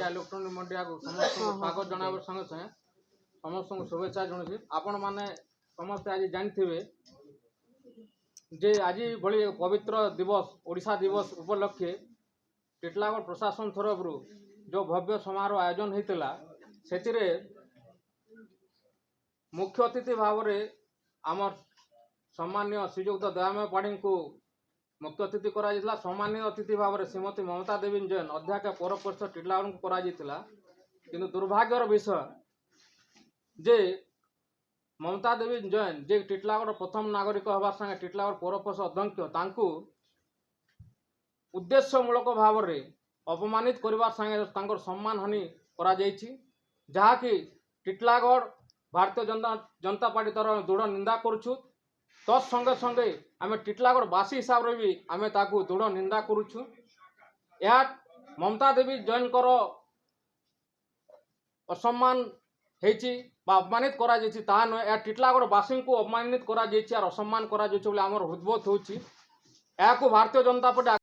India electronic media को समस्त स्वागत जनावर संगे संगे समस्त शुभेच्छा जनाऊँ। आपण मैंने समस्त आज जानते जे आज भली पवित्र दिवस ओडिशा दिवस उपलक्षे टिटलागढ़ प्रशासन तरफ जो भव्य समारोह आयोजन होता से मुख्य अतिथि भाव में आमर सम्मान्य श्रीजुक्त दयामय पाढ़ी को मुख्य अतिथि करा। सम्मान्य अतिथि भाव में श्रीमती ममता देवी जैन अध्यक्ष पौर परिषद टिटलागढ़ को करा। किंतु दुर्भाग्यर विषय जे ममता देवी जैन जे टिटलागढ़ प्रथम नागरिक हवा संगे टिटलागढ़ पौर परिषद अध्यक्ष तांकु उद्देश्यमूलक भाव में अपमानित करने संगे सम्मान हानि करा जहाँकि टिटलागढ़ भारतीय जनता पार्टी तरफ दृढ़ निंदा करुछु। तत्संगे संगे आम टिटलागढ़ बासी हिसाब से भी आम ताकू दृढ़ निंदा करुछु। यह ममता देवी जैन कर असम्मान होती अपमानित करा नुहे या टिटलागढ़ बासी को अपमानित करा असम्मान करा आमर हृदबोध होची। भारतीय जनता पार्टी